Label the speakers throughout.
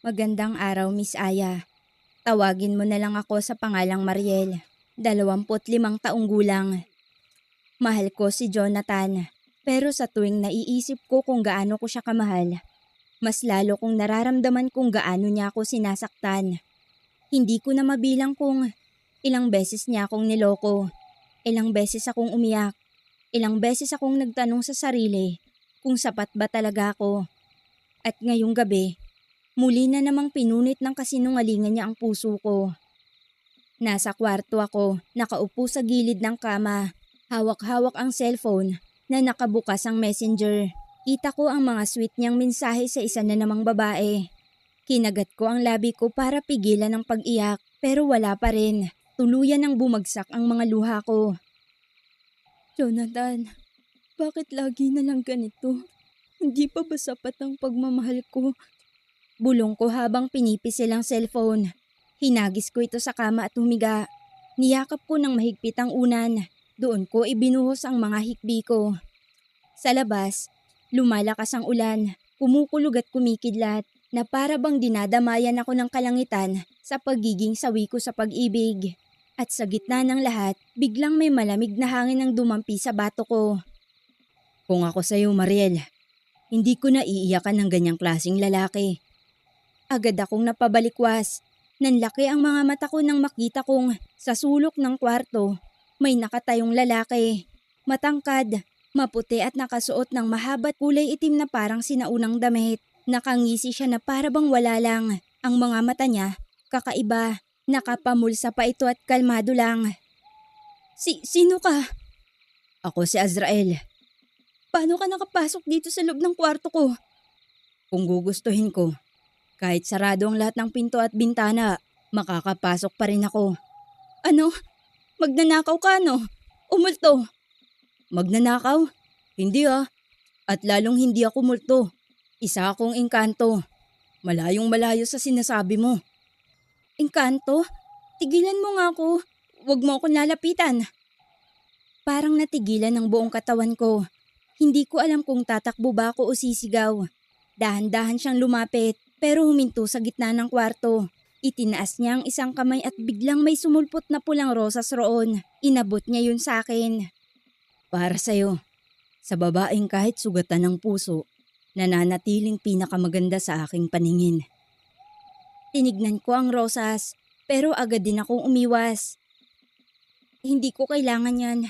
Speaker 1: Magandang araw, Miss Aya. Tawagin mo na lang ako sa pangalang Mariel. 25 gulang. Mahal ko si Jonathan. Pero sa tuwing naiisip ko kung gaano ko siya kamahal, mas lalo kong nararamdaman kung gaano niya ako sinasaktan. Hindi ko na mabilang kung ilang beses niya akong niloko, ilang beses akong umiyak, ilang beses akong nagtanong sa sarili kung sapat ba talaga ako. At ngayong gabi, muli na namang pinunit ng kasinungalingan niya ang puso ko. Nasa kwarto ako, nakaupo sa gilid ng kama. Hawak-hawak ang cellphone na nakabukas ang messenger. Kita ko ang mga sweet niyang mensahe sa isa na namang babae. Kinagat ko ang labi ko para pigilan ang pag-iyak pero wala pa rin. Tuluyan ang bumagsak ang mga luha ko. Jonathan, bakit lagi na lang ganito? Hindi pa ba sapat ang pagmamahal ko? Bulong ko habang pinipisil ang cellphone. Hinagis ko ito sa kama at humiga. Niyakap ko ng mahigpit ang unan. Doon ko ibinuhos ang mga hikbi ko. Sa labas, lumalakas ang ulan. Kumukulog at kumikidlat na para bang dinadamayan ako ng kalangitan sa pagiging sawi ko sa pag-ibig. At sa gitna ng lahat, biglang may malamig na hangin ang dumampi sa bato ko. Kung ako sa'yo, Mariel, hindi ko na iiyakan ng ganyang klaseng lalaki. Agad akong napabalikwas. Nanlaki ang mga mata ko nang makita kong sa sulok ng kwarto may nakatayong lalaki. Matangkad, maputi at nakasuot ng mahaba't kulay itim na parang sinaunang damit. Nakangisi siya na para bang wala lang. Ang mga mata niya, kakaiba. Nakapamulsa pa ito at kalmado lang. Sino ka? Ako si Azrael. Paano ka nakapasok dito sa loob ng kwarto ko? Kung gugustuhin ko, kahit sarado ang lahat ng pinto at bintana, makakapasok pa rin ako. Ano? Magnanakaw ka, no? Umulto. Magnanakaw? Hindi ah. At lalong hindi ako multo. Isa akong engkanto. Malayong malayo sa sinasabi mo. Engkanto? Tigilan mo nga ako. Huwag mo akong lalapitan. Parang natigilan ang buong katawan ko. Hindi ko alam kung tatakbo ba ako o sisigaw. Dahan-dahan siyang lumapit pero huminto sa gitna ng kwarto. Itinaas niya ang isang kamay at biglang may sumulpot na pulang rosas roon. Inabot niya yun sa akin. Para sa'yo, sa babaeng kahit sugatan ng puso, nananatiling pinakamaganda sa aking paningin. Tinignan ko ang rosas, pero agad din akong umiwas. Hindi ko kailangan yan.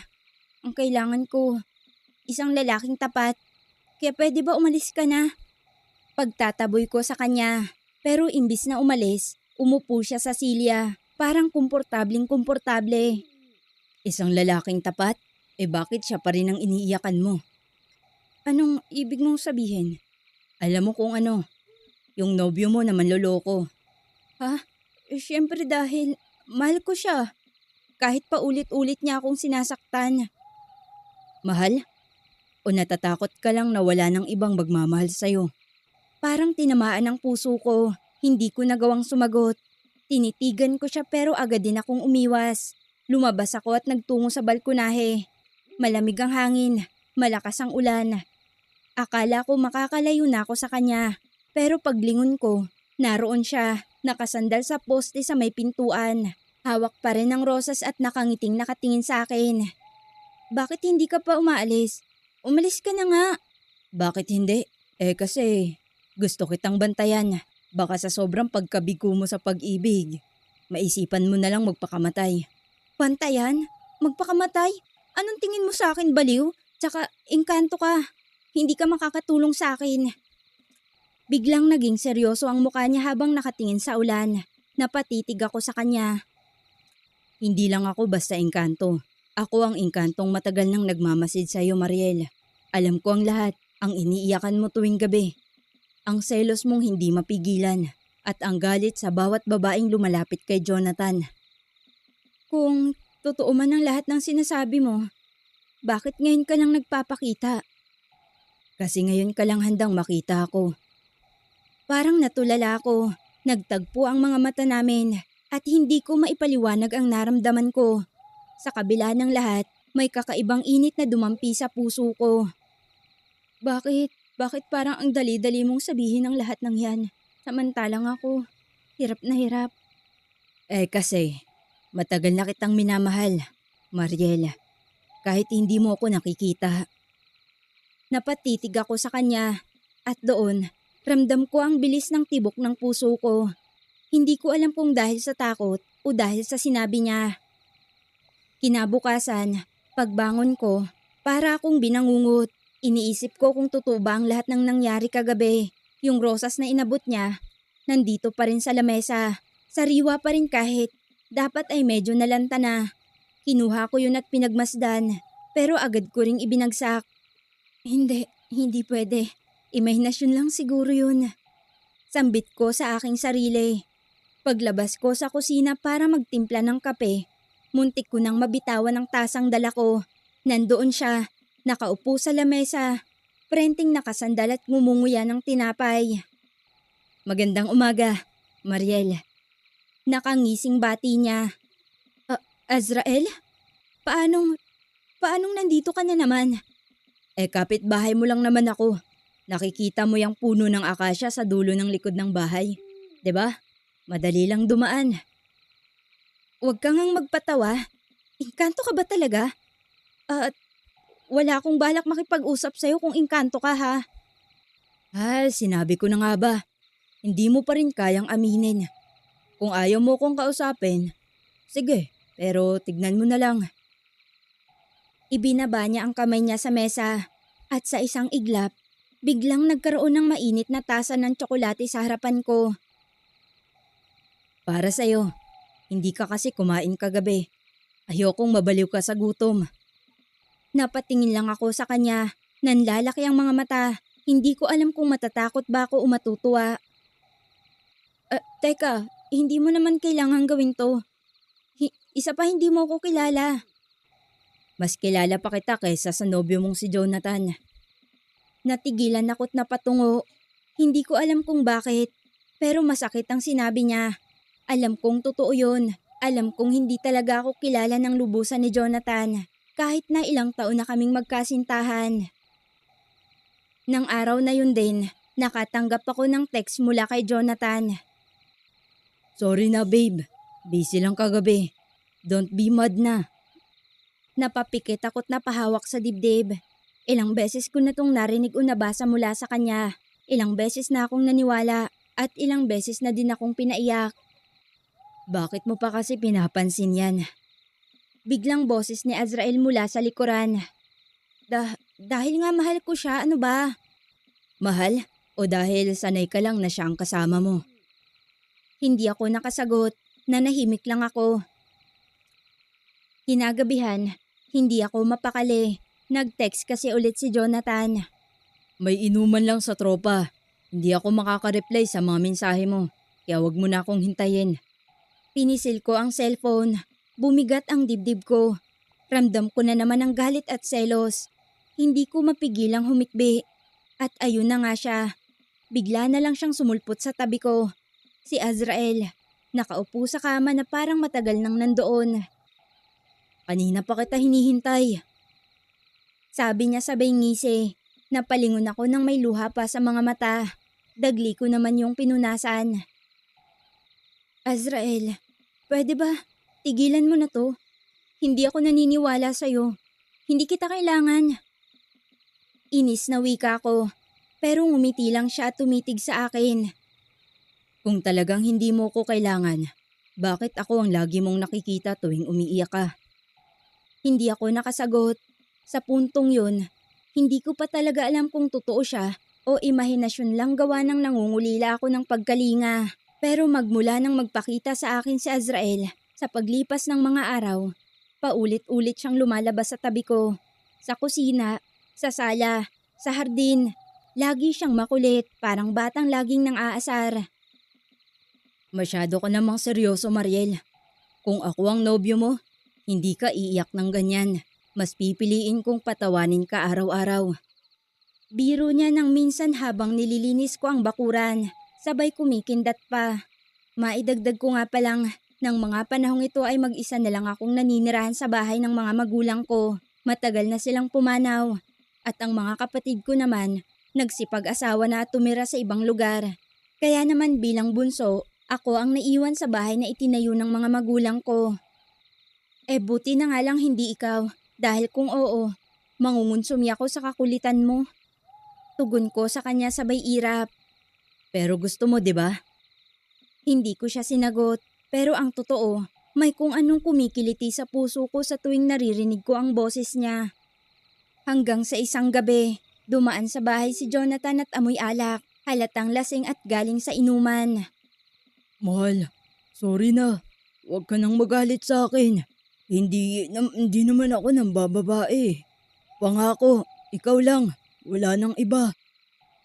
Speaker 1: Ang kailangan ko, isang lalaking tapat. Kaya pwede ba umalis ka na? Pagtataboy ko sa kanya, pero imbis na umalis, umupo siya sa silya. Parang komportableng-komportable. Isang lalaking tapat? Bakit siya pa rin ang iniiyakan mo? Anong ibig mong sabihin? Alam mo kung ano, yung nobyo mo na manloloko. Ha? Siyempre dahil mahal ko siya. Kahit pa ulit-ulit niya akong sinasaktan. Mahal? O natatakot ka lang na wala ng ibang magmamahal sa'yo? Parang tinamaan ang puso ko. Hindi ko nagawang sumagot. Tinitigan ko siya pero agad din akong umiwas. Lumabas ako at nagtungo sa balkonahe. Malamig ang hangin. Malakas ang ulan. Akala ko makakalayo na ako sa kanya. Pero paglingon ko, naroon siya. Nakasandal sa poste sa may pintuan. Hawak pa rin ng rosas at nakangiting nakatingin sa akin. Bakit hindi ka pa umaalis? Umalis ka na nga. Bakit hindi? Kasi gusto kitang bantayan. Baka sa sobrang pagkabigo mo sa pag-ibig, maisipan mo na lang magpakamatay. Bantayan? Magpakamatay? Anong tingin mo sa akin, baliw? Tsaka, engkanto ka. Hindi ka makakatulong sa akin. Biglang naging seryoso ang mukha niya habang nakatingin sa ulan. Napatitig ako sa kanya. Hindi lang ako basta engkanto. Ako ang engkantong matagal nang nagmamasid sa iyo, Mariel. Alam ko ang lahat, ang iniiyakan mo tuwing gabi. Ang selos mong hindi mapigilan at ang galit sa bawat babaeng lumalapit kay Jonathan. Kung totoo man ang lahat ng sinasabi mo, bakit ngayon ka lang nagpapakita? Kasi ngayon ka lang handang makita ako. Parang natulala ako. Nagtagpo ang mga mata namin at hindi ko maipaliwanag ang naramdaman ko. Sa kabila ng lahat, may kakaibang init na dumampi sa puso ko. Bakit parang ang dali-dali mong sabihin ang lahat ng yan? Samantalang ako, hirap na hirap.
Speaker 2: Kasi, matagal na kitang minamahal, Mariel. Kahit hindi mo ako nakikita.
Speaker 1: Napatitig ako sa kanya at doon, ramdam ko ang bilis ng tibok ng puso ko. Hindi ko alam kung dahil sa takot o dahil sa sinabi niya. Kinabukasan, pagbangon ko, para akong binangungot. Iniisip ko kung totoo ba ang lahat ng nangyari kagabi. Yung rosas na inabot niya, nandito pa rin sa lamesa. Sariwa pa rin kahit dapat ay medyo nalanta na. Kinuha ko yun at pinagmasdan, pero agad ko ring ibinagsak. Hindi pwede. Imahinasyon lang siguro yun. Sambit ko sa aking sarili. Paglabas ko sa kusina para magtimpla ng kape, muntik ko nang mabitawan ang tasang dala ko. Nandoon siya, nakaupo sa lamesa, prenting nakasandal at ngumunguya ng tinapay.
Speaker 2: Magandang umaga, Mariel.
Speaker 1: Nakangising bati niya. Azrael? Paanong nandito ka na naman?
Speaker 2: Kapitbahay mo lang naman ako. Nakikita mo yung puno ng akasya sa dulo ng likod ng bahay. 'Di ba? Madali lang dumaan.
Speaker 1: Huwag kang ngang magpatawa. Engkanto ka ba talaga? At wala akong balak makipag-usap sa'yo kung engkanto ka ha.
Speaker 2: Sinabi ko na nga ba. Hindi mo pa rin kayang aminin. Kung ayaw mo kong kausapin, sige, pero tignan mo na lang.
Speaker 1: Ibinaba niya ang kamay niya sa mesa at sa isang iglap, biglang nagkaroon ng mainit na tasa ng tsokolate sa harapan ko.
Speaker 2: Para sa'yo, hindi ka kasi kumain kagabi. Ayokong mabaliw ka sa gutom.
Speaker 1: Napatingin lang ako sa kanya, nanlalaki ang mga mata. Hindi ko alam kung matatakot ba ako o matutuwa. Teka, hindi mo naman kailangan gawin to. Isa pa hindi mo ko kilala.
Speaker 2: Mas kilala pa kita kaysa sa nobyo mong si Jonathan.
Speaker 1: Natigilan ako't napatungo. Hindi ko alam kung bakit, pero masakit ang sinabi niya. Alam kong totoo yun. Alam kong hindi talaga ako kilala ng lubusan ni Jonathan, kahit na ilang taon na kaming magkasintahan. Nang araw na yun din, nakatanggap ako ng text mula kay Jonathan.
Speaker 2: Sorry na babe, busy lang kagabi. Don't be mad na.
Speaker 1: Napapikit ako't napahawak sa dibdib. Ilang beses ko na tong narinig o nabasa mula sa kanya. Ilang beses na akong naniwala at ilang beses na din akong pinaiyak.
Speaker 2: Bakit mo pa kasi pinapansin yan?
Speaker 1: Biglang boses ni Azrael mula sa likuran. Dahil nga mahal ko siya, ano ba?
Speaker 2: Mahal? O dahil sanay ka lang na siya ang kasama mo?
Speaker 1: Hindi ako nakasagot, nanahimik lang ako. Kinagabihan, hindi ako mapakali. Nag-text kasi ulit si Jonathan.
Speaker 2: May inuman lang sa tropa. Hindi ako makaka-reply sa mga mensahe mo. Kaya wag mo na akong hintayin.
Speaker 1: Pinisil ko ang cellphone. Bumigat ang dibdib ko. Ramdam ko na naman ang galit at selos. Hindi ko mapigilang humikbi. At ayun na nga siya. Bigla na lang siyang sumulpot sa tabi ko. Si Azrael. Nakaupo sa kama na parang matagal nang nandoon.
Speaker 2: Kanina pa kita hinihintay.
Speaker 1: Sabi niya sabay ngisi. Napalingon ako nang may luha pa sa mga mata. Dagli ko naman yung pinunasan. Azrael, pwede ba? Tigilan mo na to. Hindi ako naniniwala sa'yo. Hindi kita kailangan. Inis na wika ko. Pero ngumiti lang siya at tumitig sa akin.
Speaker 2: Kung talagang hindi mo ko kailangan, bakit ako ang lagi mong nakikita tuwing umiiyak ka?
Speaker 1: Hindi ako nakasagot. Sa puntong yun, hindi ko pa talaga alam kung totoo siya o imahinasyon lang gawa ng nangungulila ako ng pagkalinga. Pero magmula nang magpakita sa akin si Azrael, sa paglipas ng mga araw, paulit-ulit siyang lumalabas sa tabi ko. Sa kusina, sa sala, sa hardin. Lagi siyang makulit, parang batang laging nang aasar.
Speaker 2: Masyado ka namang seryoso, Mariel. Kung ako ang nobyo mo, hindi ka iiyak ng ganyan. Mas pipiliin kong patawanin ka araw-araw.
Speaker 1: Biro niya nang minsan habang nililinis ko ang bakuran. Sabay kumikindat pa. Maidagdag ko nga palang, nang mga panahong ito ay mag-isa na lang akong naninirahan sa bahay ng mga magulang ko. Matagal na silang pumanaw. At ang mga kapatid ko naman, nagsipag-asawa na at tumira sa ibang lugar. Kaya naman bilang bunso, ako ang naiwan sa bahay na itinayo ng mga magulang ko. Buti na nga lang hindi ikaw, dahil kung oo, mangungunsumi ako sa kakulitan mo. Tugon ko sa kanya sabay irap.
Speaker 2: Pero gusto mo, 'di ba?
Speaker 1: Hindi ko siya sinagot, pero ang totoo, may kung anong kumikiliti sa puso ko sa tuwing naririnig ko ang boses niya. Hanggang sa isang gabi, dumaan sa bahay si Jonathan at amoy alak, halatang lasing at galing sa inuman.
Speaker 2: Mahal, sorry na. Huwag ka nang magalit sa akin. Hindi naman ako nang bababae. Pangako, ikaw lang. Wala nang iba.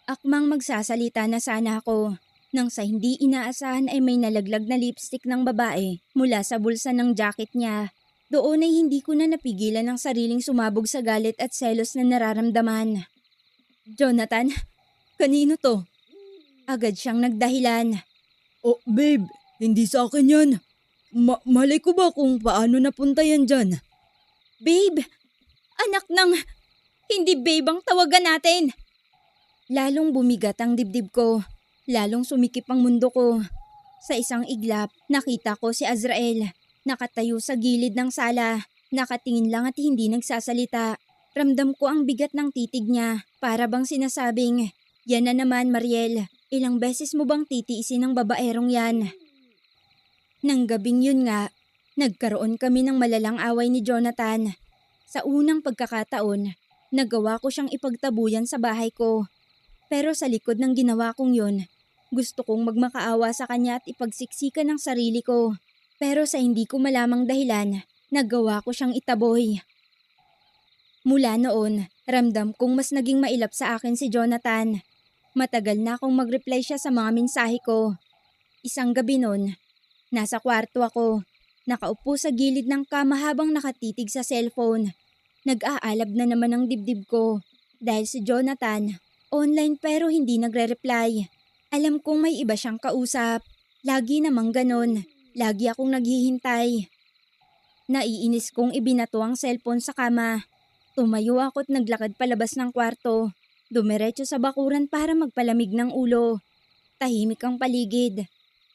Speaker 1: Akmang magsasalita na sana ako, nang sa hindi inaasahan ay may nalaglag na lipstick ng babae mula sa bulsa ng jacket niya. Doon ay hindi ko na napigilan ang sariling sumabog sa galit at selos na nararamdaman. Jonathan, kanino to? Agad siyang nagdahilan.
Speaker 2: Oh, babe, hindi sa akin yan. Malay ko ba kung paano napunta yan dyan?
Speaker 1: Babe! Anak ng... Hindi babe ang tawagan natin! Lalong bumigat ang dibdib ko. Lalong sumikip ang mundo ko. Sa isang iglap, nakita ko si Azrael. Nakatayo sa gilid ng sala. Nakatingin lang at hindi nagsasalita. Ramdam ko ang bigat ng titig niya. Para bang sinasabing, yan na naman Mariel. Ilang beses mo bang titiisin ang babaerong yan? Nang gabing yun nga, nagkaroon kami ng malalang away ni Jonathan. Sa unang pagkakataon, nagawa ko siyang ipagtabuyan sa bahay ko. Pero sa likod ng ginawa kong yun, gusto kong magmakaawa sa kanya at ipagsiksikan ng sarili ko. Pero sa hindi ko malamang dahilan, nagawa ko siyang itaboy. Mula noon, ramdam kong mas naging mailap sa akin si Jonathan. Matagal na akong mag-reply siya sa mga mensahe ko. Isang gabi noon, nasa kwarto ako. Nakaupo sa gilid ng kama habang nakatitig sa cellphone. Nag-aalab na naman ang dibdib ko. Dahil si Jonathan, online pero hindi nagre-reply. Alam kong may iba siyang kausap. Lagi namang ganon. Lagi akong naghihintay. Naiinis kong ibinato ang cellphone sa kama. Tumayo ako at naglakad palabas ng kwarto. Dumiretso sa bakuran para magpalamig ng ulo. Tahimik ang paligid.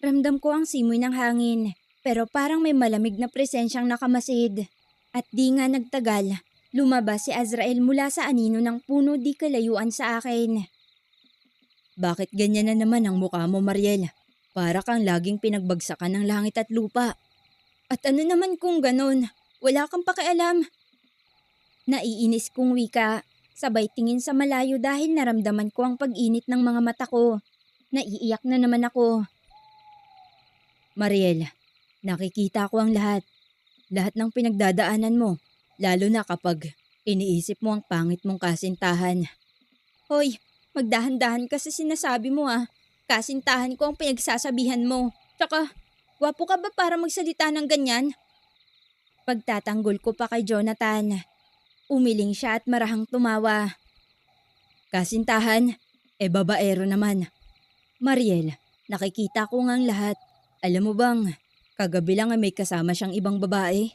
Speaker 1: Ramdam ko ang simoy ng hangin. Pero parang may malamig na presensyang nakamasid. At di nga nagtagal, lumabas si Azrael mula sa anino ng puno di kalayuan sa akin.
Speaker 2: Bakit ganyan na naman ang mukha mo, Mariel? Para kang laging pinagbagsakan ng langit at lupa.
Speaker 1: At ano naman kung ganon? Wala kang pakialam. Naiinis kong wika, sabay tingin sa malayo dahil naramdaman ko ang pag-init ng mga mata ko. Naiiyak na naman ako.
Speaker 2: Mariel, nakikita ko ang lahat. Lahat ng pinagdadaanan mo, lalo na kapag iniisip mo ang pangit mong kasintahan.
Speaker 1: Hoy, magdahan-dahan kasi sinasabi mo ah. Kasintahan ko ang pinagsasabihan mo. Tsaka, wapo ka ba para magsalita ng ganyan? Pagtatanggol ko pa kay Jonathan. Umiling siya at marahang tumawa.
Speaker 2: Kasintahan, babaero naman. Mariel, nakikita ko ngang lahat. Alam mo bang, kagabi lang ay may kasama siyang ibang babae?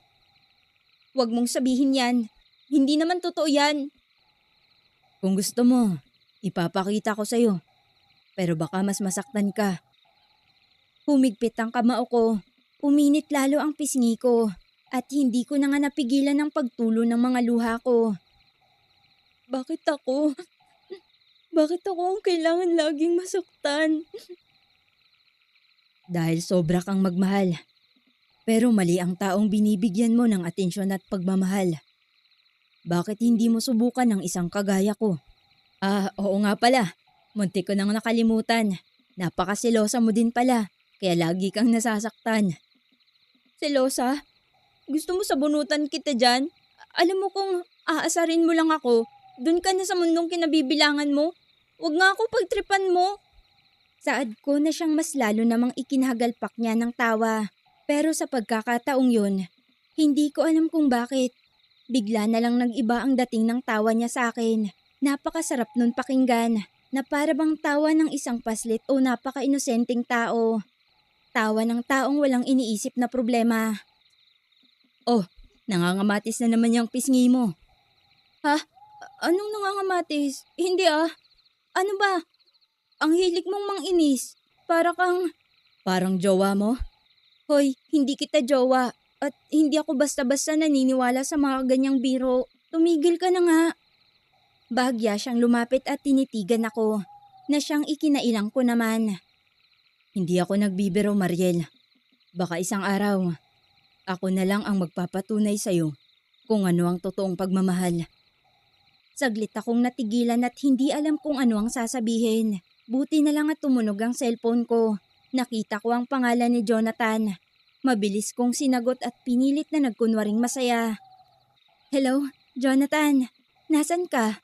Speaker 1: Huwag mong sabihin yan. Hindi naman totoo yan.
Speaker 2: Kung gusto mo, ipapakita ko sa'yo. Pero baka mas masaktan ka.
Speaker 1: Humigpit ang kamao ko. Uminit lalo ang pisngi ko. At hindi ko na nga napigilan ang pagtulo ng mga luha ko. Bakit ako? Bakit ako ang kailangan laging masaktan?
Speaker 2: Dahil sobra kang magmahal. Pero mali ang taong binibigyan mo ng atensyon at pagmamahal. Bakit hindi mo subukan ng isang kagaya ko? Oo nga pala. Muntik ko nang nakalimutan. Napakasilosa mo din pala. Kaya lagi kang nasasaktan.
Speaker 1: Selosa? Gusto mo sabunutan kita dyan? Alam mo kung aasarin mo lang ako, dun ka na sa mundong kinabibilangan mo. Huwag nga ako pagtripan mo. Saad ko na siyang mas lalo namang ikinahagalpak niya ng tawa. Pero sa pagkakataong yun, hindi ko alam kung bakit. Bigla na lang nag-iba ang dating ng tawa niya sa akin. Napakasarap nun pakinggan, na para bang tawa ng isang paslit o napaka-inosenteng tao. Tawa ng taong walang iniisip na problema.
Speaker 2: Oh, nangangamatis na naman yung pisngi mo.
Speaker 1: Ha? Anong nangangamatis? Hindi ah. Ano ba? Ang hilig mong manginis.
Speaker 2: Parang jowa mo?
Speaker 1: Hoy, hindi kita jowa. At hindi ako basta-basta naniniwala sa mga ganyang biro. Tumigil ka na nga. Bahagya siyang lumapit at tinitigan ako, na siyang ikinailang ko naman.
Speaker 2: Hindi ako nagbibiro, Mariel. Baka isang araw, ako na lang ang magpapatunay sa'yo kung ano ang totoong pagmamahal.
Speaker 1: Saglit akong natigilan at hindi alam kung ano ang sasabihin. Buti na lang at tumunog ang cellphone ko. Nakita ko ang pangalan ni Jonathan. Mabilis kong sinagot at pinilit na nagkunwaring masaya. Hello, Jonathan. Nasaan ka?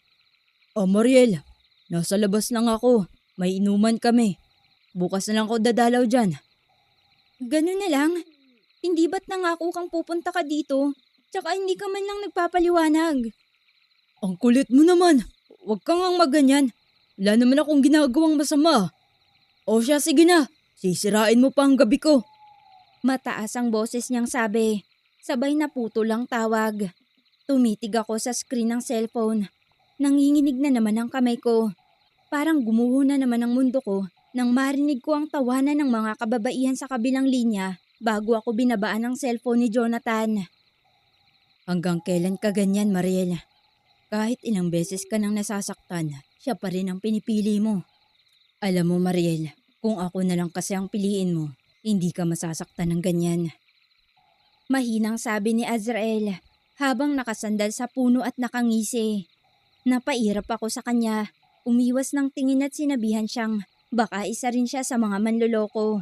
Speaker 2: Mariel, nasa labas lang ako. May inuman kami. Bukas na lang ako dadalaw dyan.
Speaker 1: Ganun na lang? Hindi ba't nangako kang pupunta ka dito? Tsaka hindi ka man lang nagpapaliwanag.
Speaker 2: Ang kulit mo naman. Huwag kang ang maganyan. Wala naman akong ginagawang masama. O siya, sige na. Sisirain mo pa ang gabi ko.
Speaker 1: Mataas ang boses niyang sabi. Sabay na puto lang tawag. Tumitig ako sa screen ng cellphone. Nanginginig na naman ang kamay ko. Parang gumuho na naman ang mundo ko nang marinig ko ang tawanan ng mga kababaihan sa kabilang linya bago ako binabaan ng cellphone ni Jonathan.
Speaker 2: Hanggang kailan ka ganyan, Mariel? Kahit ilang beses ka nang nasasaktan, siya pa rin ang pinipili mo. Alam mo, Mariel, kung ako na lang kasi ang piliin mo, hindi ka masasaktan ng ganyan.
Speaker 1: Mahinang sabi ni Azrael habang nakasandal sa puno at nakangisi. Napairap ako sa kanya, umiwas ng tingin at sinabihan siyang baka isa rin siya sa mga manloloko.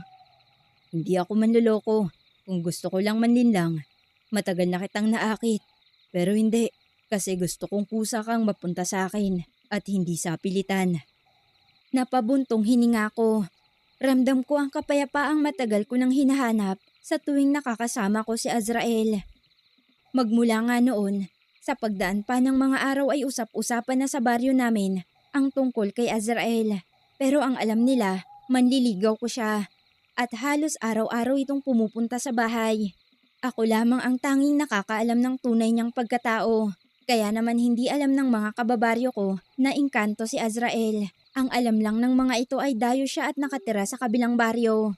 Speaker 2: Hindi ako manloloko. Kung gusto ko lang manlinlang, matagal na kitang naakit. Pero hindi, kasi gusto kong kusa kang mapunta sa akin at hindi sa pilitan.
Speaker 1: Napabuntong hininga ko. Ramdam ko ang kapayapaang matagal ko nang hinahanap sa tuwing nakakasama ko si Azrael. Magmula nga noon, sa pagdaan pa ng mga araw ay usap-usapan na sa baryo namin ang tungkol kay Azrael. Pero ang alam nila, manliligaw ko siya. At halos araw-araw itong pumupunta sa bahay. Ako lamang ang tanging nakakaalam ng tunay niyang pagkatao. Kaya naman hindi alam ng mga kababaryo ko na engkanto si Azrael. Ang alam lang ng mga ito ay dayo siya at nakatira sa kabilang baryo.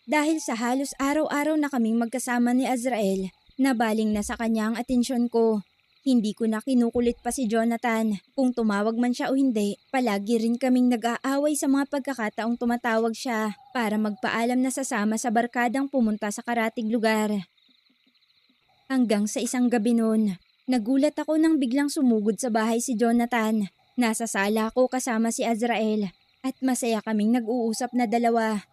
Speaker 1: Dahil sa halos araw-araw na kaming magkasama ni Azrael, nabaling na sa kanya ang atensyon ko. Hindi ko na kinukulit pa si Jonathan. Kung tumawag man siya o hindi, palagi rin kaming nag-aaway sa mga pagkakataong tumatawag siya para magpaalam na sasama sa barkadang pumunta sa karatig lugar. Hanggang sa isang gabi noon, nagulat ako nang biglang sumugod sa bahay si Jonathan. Nasa sala ko kasama si Azrael at masaya kaming nag-uusap na dalawa.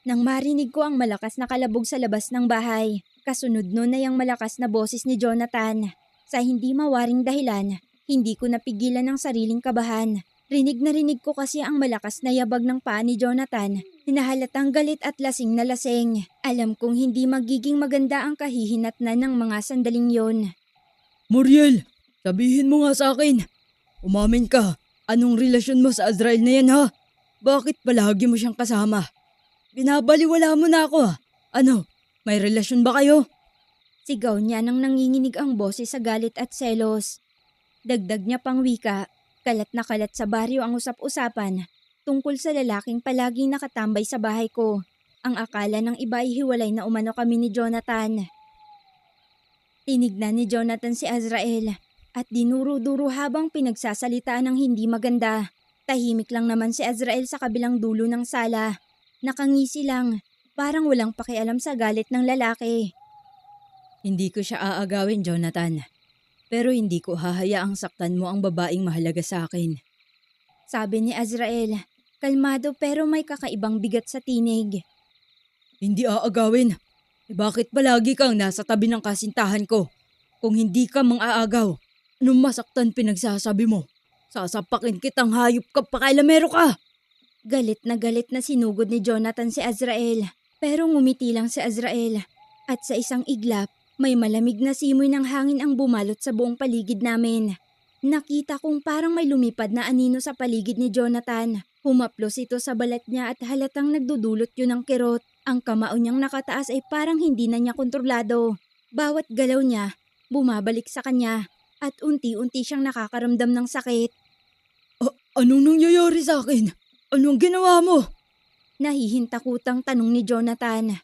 Speaker 1: Nang marinig ko ang malakas na kalabog sa labas ng bahay, kasunod nun ay ang malakas na boses ni Jonathan. Sa hindi mawaring dahilan, hindi ko napigilan ang sariling kabahan. Rinig na rinig ko kasi ang malakas na yabag ng paa ni Jonathan. Hinahalatang galit at lasing na lasing. Alam kong hindi magiging maganda ang kahihinatnan ng mga sandaling yon.
Speaker 2: Mariel, sabihin mo nga sa akin. Umamin ka, anong relasyon mo sa Azrael na yan ha? Bakit palagi mo siyang kasama? Binabaliwala mo na ako ha? Ano, may relasyon ba kayo?
Speaker 1: Sigaw niya nang nanginginig ang boses sa galit at selos. Dagdag niya pang wika, kalat na kalat sa baryo ang usap-usapan tungkol sa lalaking palaging nakatambay sa bahay ko. Ang akala ng iba ay hiwalay na umano kami ni Jonathan. Tinignan ni Jonathan si Azrael at dinuro-duro habang pinagsasalitaan ng hindi maganda. Tahimik lang naman si Azrael sa kabilang dulo ng sala. Nakangisi lang, parang walang pakialam sa galit ng lalaki.
Speaker 2: Hindi ko siya aagawin, Jonathan. Pero hindi ko hahayaang saktan mo ang babaeng mahalaga sa akin.
Speaker 1: Sabi ni Azrael, kalmado pero may kakaibang bigat sa tinig.
Speaker 2: Hindi aagawin. Bakit palagi kang nasa tabi ng kasintahan ko? Kung hindi ka mang-aagaw, anong masaktan pinagsasabi mo? Sasapakin kitang hayop ka pakailamero ka!
Speaker 1: Galit na sinugod ni Jonathan si Azrael. Pero ngumiti lang si Azrael. At sa isang iglap, may malamig na simoy ng hangin ang bumalot sa buong paligid namin. Nakita kong parang may lumipad na anino sa paligid ni Jonathan. Humaplos ito sa balat niya at halatang nagdudulot yun ng kirot. Ang kamao niyang nakataas ay parang hindi na niya kontrolado. Bawat galaw niya, bumabalik sa kanya at unti-unti siyang nakakaramdam ng sakit.
Speaker 2: Anong nangyayari sa akin? Anong ginawa mo?
Speaker 1: Nahihintakutang tanong ni Jonathan.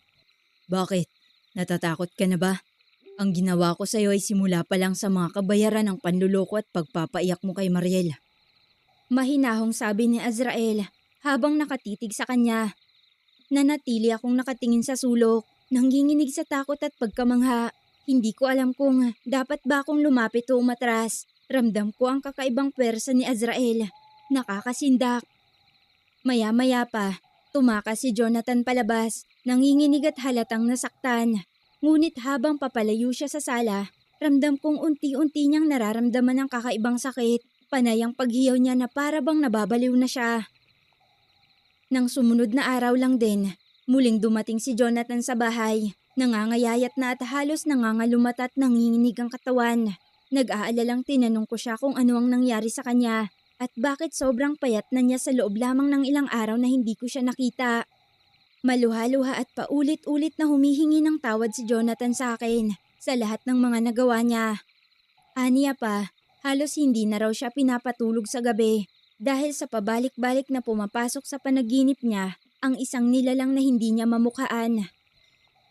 Speaker 2: Bakit? Natatakot ka na ba? Ang ginawa ko sa'yo ay simula pa lang sa mga kabayaran ng panluloko at pagpapaiyak mo kay Mariel.
Speaker 1: Mahinahong sabi ni Azrael habang nakatitig sa kanya. Nanatili akong nakatingin sa sulok, nanginginig sa takot at pagkamangha. Hindi ko alam kung dapat ba akong lumapit o umatras. Ramdam ko ang kakaibang pwersa ni Azrael. Nakakasindak. Maya-maya pa, tumakas si Jonathan palabas, nanginginig at halatang nasaktan. Ngunit habang papalayo siya sa sala, ramdam kong unti-unti niyang nararamdaman ang kakaibang sakit. Panay ang paghiyaw niya na para bang nababaliw na siya. Nang sumunod na araw lang din, muling dumating si Jonathan sa bahay. Nangangayayat na at halos nangangalumat at nanginginig ang katawan. Nag-aalalang tinanong ko siya kung ano ang nangyari sa kanya at bakit sobrang payat na niya sa loob lamang ng ilang araw na hindi ko siya nakita. Maluha-luha at paulit-ulit na humihingi ng tawad si Jonathan sa akin sa lahat ng mga nagawa niya. Aniya pa, halos hindi na raw siya pinapatulog sa gabi dahil sa pabalik-balik na pumapasok sa panaginip niya ang isang nilalang na hindi niya mamukhaan.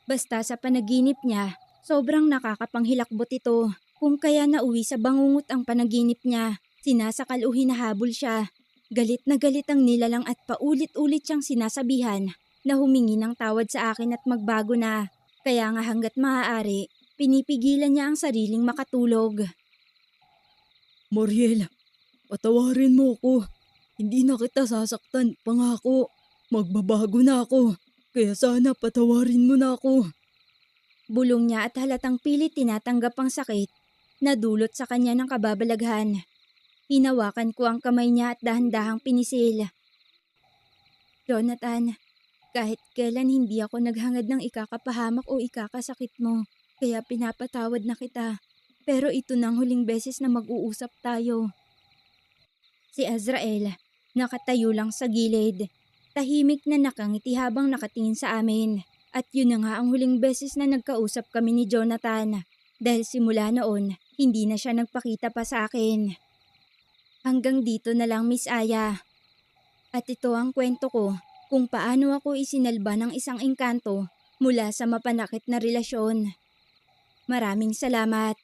Speaker 1: Basta sa panaginip niya, sobrang nakakapanghilakbot ito. Kung kaya nauwi sa bangungot ang panaginip niya, sinasakal o hinahabol siya. Galit na galit ang nilalang at paulit-ulit siyang sinasabihan na humingi ng tawad sa akin at magbago na. Kaya nga hanggat maaari, pinipigilan niya ang sariling makatulog.
Speaker 2: Mariel, patawarin mo ko. Hindi na kita sasaktan, pangako. Magbabago na ako. Kaya sana patawarin mo na ako.
Speaker 1: Bulong niya at halatang pilit tinatanggap ang sakit na dulot sa kanya ng kababalaghan. Hinawakan ko ang kamay niya at dahan-dahang pinisil. Jonathan, kahit kailan hindi ako naghangad ng ikakapahamak o ikakasakit mo, kaya pinapatawad na kita. Pero ito na ang huling beses na mag-uusap tayo. Si Azrael, nakatayo lang sa gilid. Tahimik na nakangiti habang nakatingin sa amin. At yun na nga ang huling beses na nagkausap kami ni Jonathan. Dahil simula noon, hindi na siya nagpakita pa sa akin. Hanggang dito na lang, Miss Aya. At ito ang kwento ko kung paano ako isinalba ng isang engkanto mula sa mapanakit na relasyon. Maraming salamat.